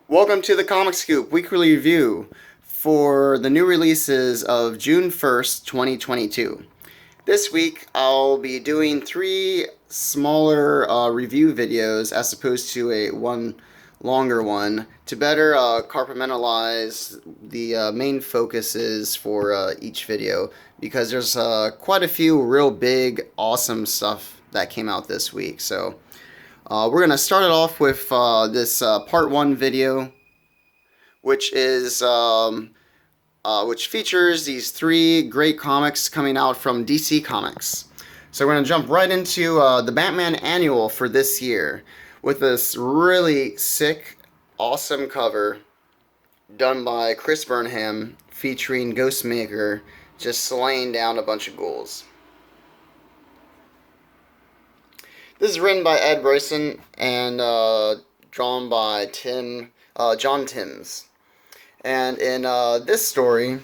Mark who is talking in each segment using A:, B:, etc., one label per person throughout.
A: Welcome to the Comic Scoop Weekly Review for the new releases of June 1st, 2022. This week I'll be doing three smaller review videos as opposed to one longer one to better compartmentalize the main focuses for each video, because there's quite a few real big, awesome stuff that came out this week. So we're going to start it off with this part one video, which is which features these three great comics coming out from DC Comics. So we're going to jump right into the Batman Annual for this year with this really sick, awesome cover done by Chris Burnham featuring Ghostmaker just slaying down a bunch of ghouls. This is written by Ed Bryson and drawn by John Timms. And in this story,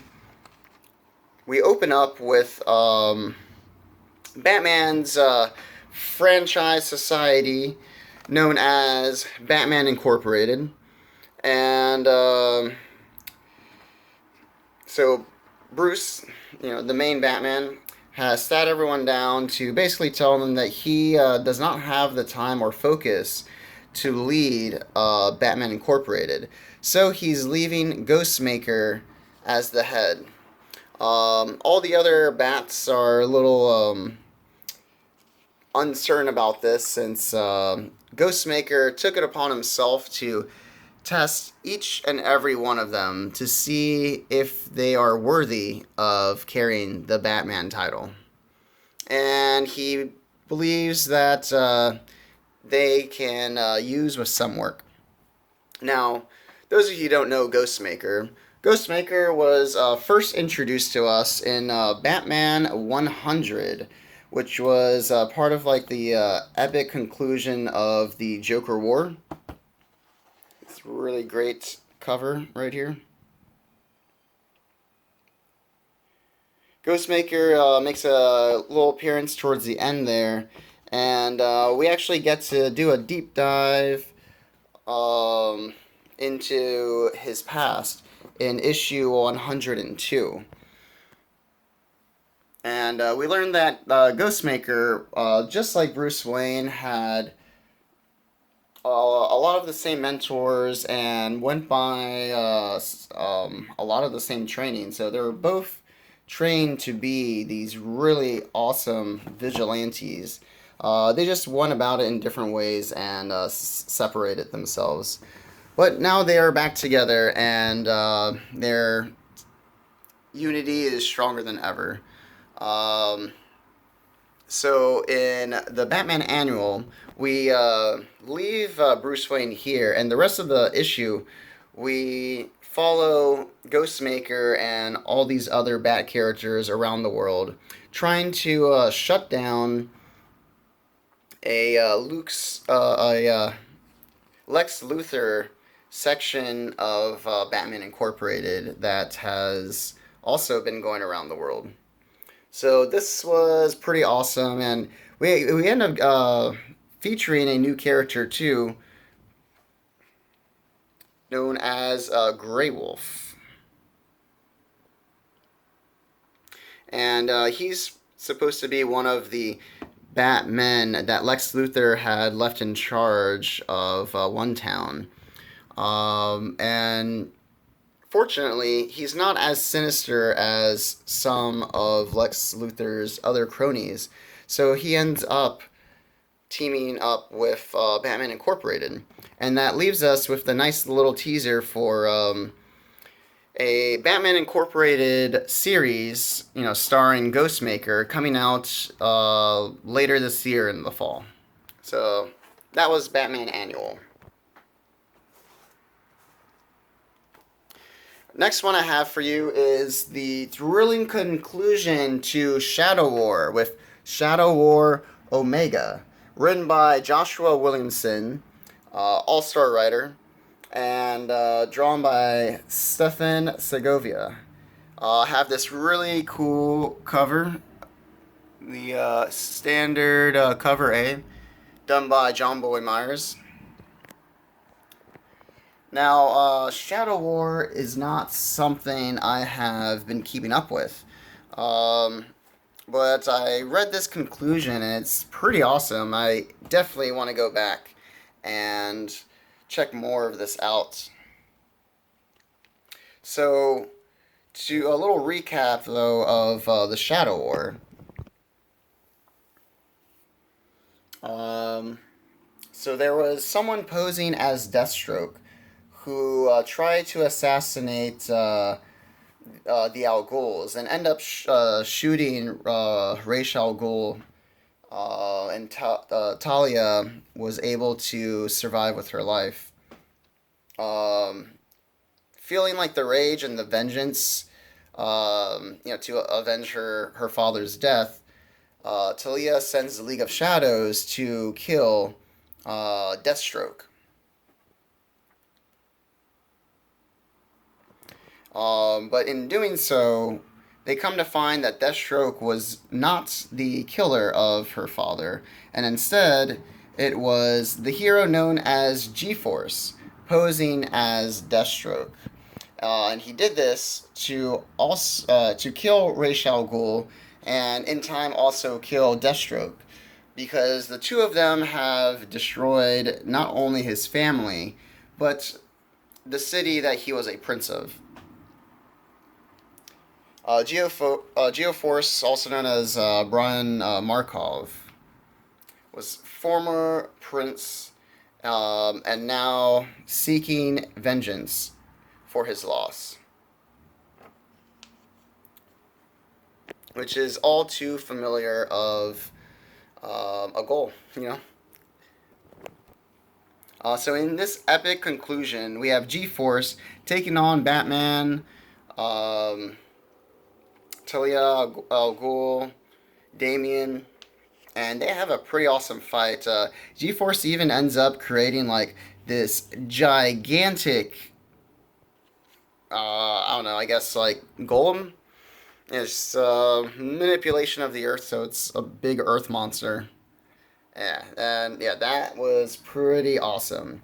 A: we open up with Batman's franchise society known as Batman Incorporated. And so Bruce, the main Batman, has sat everyone down to basically tell them that he does not have the time or focus to lead Batman Incorporated. So he's leaving Ghostmaker as the head. All the other bats are a little uncertain about this, since Ghostmaker took it upon himself to test each and every one of them to see if they are worthy of carrying the Batman title. And he believes that they can use with some work. Now, those of you who don't know Ghostmaker was first introduced to us in Batman 100, which was part of like the epic conclusion of the Joker War. It's a really great cover right here. Ghostmaker makes a little appearance towards the end there, and we actually get to do a deep dive into his past in issue 102. And we learned that Ghostmaker, just like Bruce Wayne, had a lot of the same mentors and went by a lot of the same training. So they were both trained to be these really awesome vigilantes. They just went about it in different ways and separated themselves. But now they are back together, and their unity is stronger than ever. So in the Batman Annual, we leave Bruce Wayne here, and the rest of the issue, we follow Ghostmaker and all these other Bat characters around the world trying to shut down a Lex Luthor section of Batman Incorporated that has also been going around the world. So this was pretty awesome, and we end up featuring a new character too, known as Grey Wolf. And he's supposed to be one of the Batmen that Lex Luthor had left in charge of one town. And fortunately, he's not as sinister as some of Lex Luthor's other cronies. So he ends up teaming up with Batman Incorporated. And that leaves us with the nice little teaser for a Batman Incorporated series, starring Ghostmaker, coming out later this year in the fall. So that was Batman Annual. Next one I have for you is the thrilling conclusion to Shadow War with Shadow War Omega, written by Joshua Williamson, all-star writer, and drawn by Stefan Segovia. Have this really cool cover, the standard cover A, done by John Boy Myers. Now, Shadow War is not something I have been keeping up with. Um, but I read this conclusion and it's pretty awesome. I definitely want to go back and check more of this out. So, to a little recap though of the Shadow War. Um, so there was someone posing as Deathstroke who tried to assassinate the Al Ghuls and end up shooting Ra's al Ghul, and Talia was able to survive with her life. Um, Feeling like the rage and the vengeance, to avenge her father's death, Talia sends the League of Shadows to kill Deathstroke. But in doing so, they come to find that Deathstroke was not the killer of her father, and instead, it was the hero known as G-Force, posing as Deathstroke. And he did this to kill Ra's al Ghul, and in time also kill Deathstroke, because the two of them have destroyed not only his family, but the city that he was a prince of. Geoforce, also known as Brian Markov, was former prince, and now seeking vengeance for his loss, which is all too familiar of a goal, you know. So in this epic conclusion, we have G-Force taking on Batman, um, Talia al Ghul, Damian, and they have a pretty awesome fight. G-Force even ends up creating like this gigantic, I don't know, I guess like golem. It's manipulation of the earth, so it's a big earth monster. Yeah, and yeah, that was pretty awesome.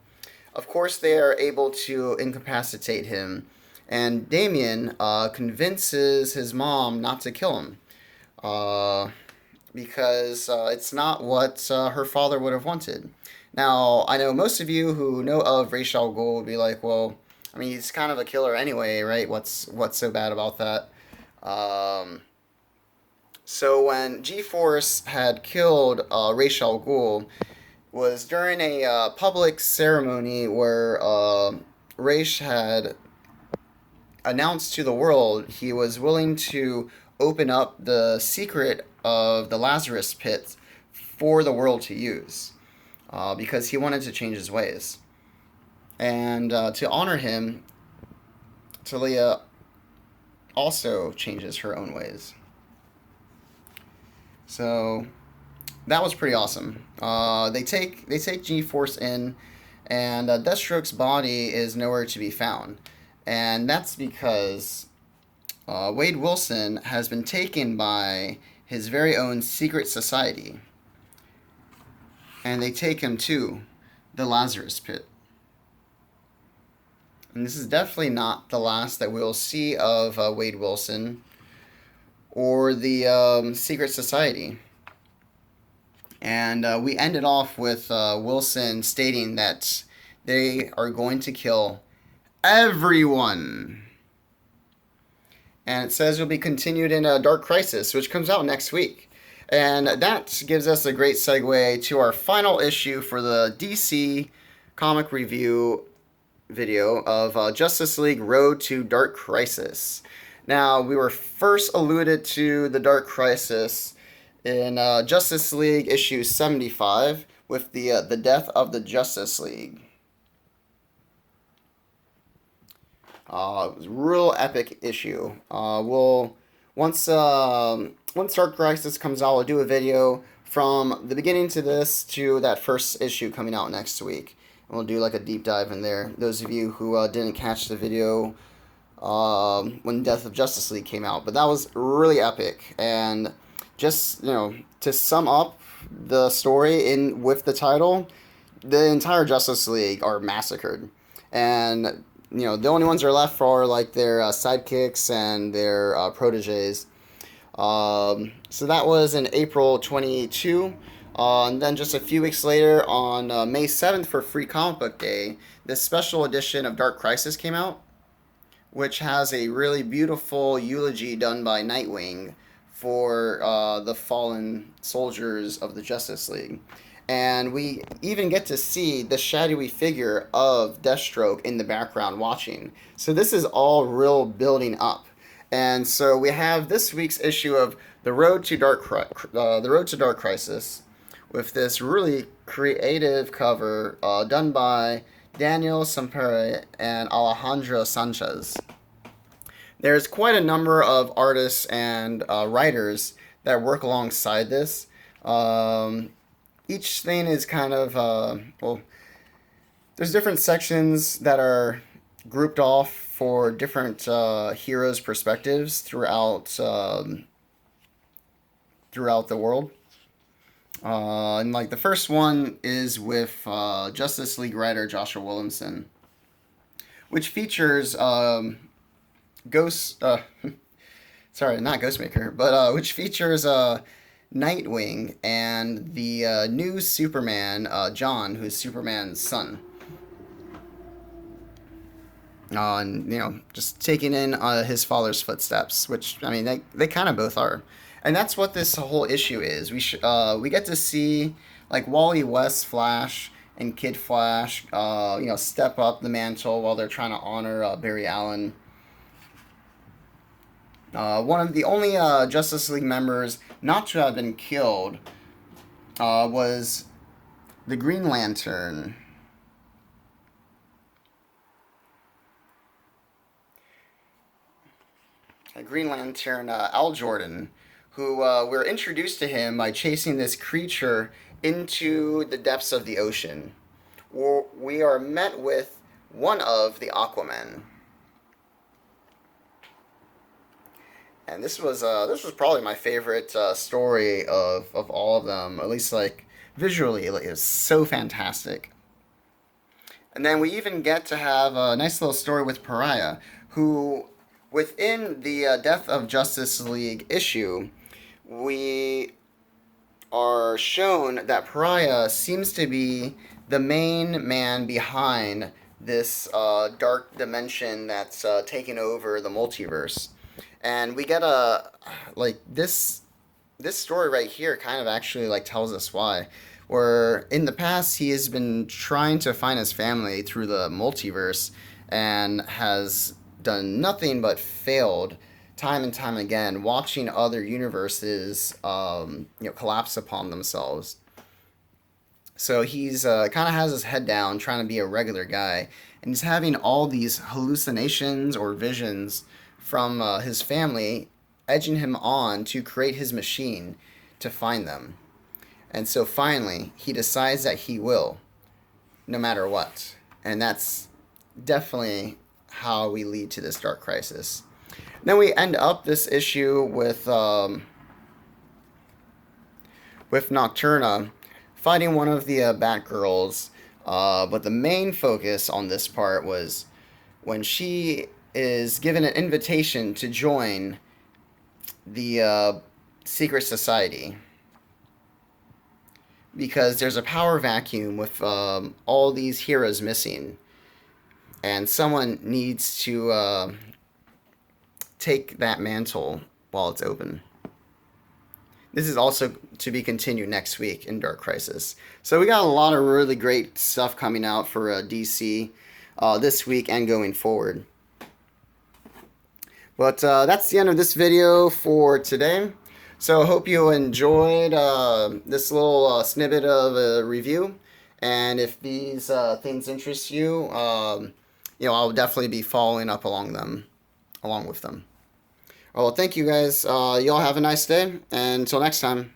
A: Of course, they are able to incapacitate him, and Damien convinces his mom not to kill him, uh, because it's not what her father would have wanted. Now, I know most of you who know of Ra's al Ghul would be like, well, I mean, he's kind of a killer anyway, right? What's so bad about that? Um, so when G-Force had killed Ra's al Ghul, was during a public ceremony where Ra's had announced to the world he was willing to open up the secret of the Lazarus pit for the world to use, because he wanted to change his ways. And to honor him, Talia also changes her own ways. So that was pretty awesome. They take G-Force in, and Deathstroke's body is nowhere to be found, and that's because Wade Wilson has been taken by his very own secret society, and they take him to the Lazarus Pit. And this is definitely not the last that we'll see of Wade Wilson or the secret society. And we ended off with Wilson stating that they are going to kill everyone. And it says it'll be continued in Dark Crisis, which comes out next week. And that gives us a great segue to our final issue for the DC comic review video of Justice League Road to Dark Crisis. Now, we were first alluded to the Dark Crisis in Justice League issue 75 with the death of the Justice League. It was a real epic issue. Once Dark Crisis comes out, we'll do a video from the beginning to this to that first issue coming out next week. And we'll do like a deep dive in there. Those of you who didn't catch the video when Death of Justice League came out, but that was really epic. And just to sum up the story in with the title, the entire Justice League are massacred, and the only ones that are left are like their sidekicks and their proteges. So that was in April 22. And then just a few weeks later, on May 7th for Free Comic Book Day, this special edition of Dark Crisis came out, which has a really beautiful eulogy done by Nightwing for the fallen soldiers of the Justice League. And we even get to see the shadowy figure of Deathstroke in the background watching. So this is all real building up. And so we have this week's issue of The Road to Dark Crisis, with this really creative cover done by Daniel Sampere and Alejandro Sanchez. There's quite a number of artists and writers that work alongside this. Each thing is kind of, there's different sections that are grouped off for different heroes' perspectives throughout the world. And like the first one is with Justice League writer Joshua Williamson, which features Ghost. Sorry, not Ghostmaker, but which features Nightwing and the new Superman, John, who's Superman's son. And just taking in his father's footsteps, which I mean they kind of both are, and that's what this whole issue is. We get to see like Wally West Flash and Kid Flash, step up the mantle while they're trying to honor Barry Allen. One of the only Justice League members not to have been killed was the Green Lantern. Green Lantern Al Jordan, who we're introduced to him by chasing this creature into the depths of the ocean. We are met with one of the Aquamen. And this was probably my favorite story of all of them, at least like visually. It was so fantastic. And then we even get to have a nice little story with Pariah, who within the Death of Justice League issue, we are shown that Pariah seems to be the main man behind this dark dimension that's taking over the multiverse. And we get this story right here kind of actually like tells us why. Where in the past he has been trying to find his family through the multiverse and has done nothing but failed time and time again, watching other universes collapse upon themselves. So he's kind of has his head down trying to be a regular guy, and he's having all these hallucinations or visions from his family, edging him on to create his machine to find them. And so finally he decides that he will, no matter what. And that's definitely how we lead to this Dark Crisis. Then we end up this issue with Nocturna fighting one of the Batgirls, but the main focus on this part was when she is given an invitation to join the secret society, because there's a power vacuum with all these heroes missing, and someone needs to take that mantle while it's open. This is also to be continued next week in Dark Crisis. So we got a lot of really great stuff coming out for DC this week and going forward. But that's the end of this video for today. So I hope you enjoyed this little snippet of a review. And if these things interest you, I'll definitely be following up along with them. Well, thank you guys. Y'all have a nice day. And until next time.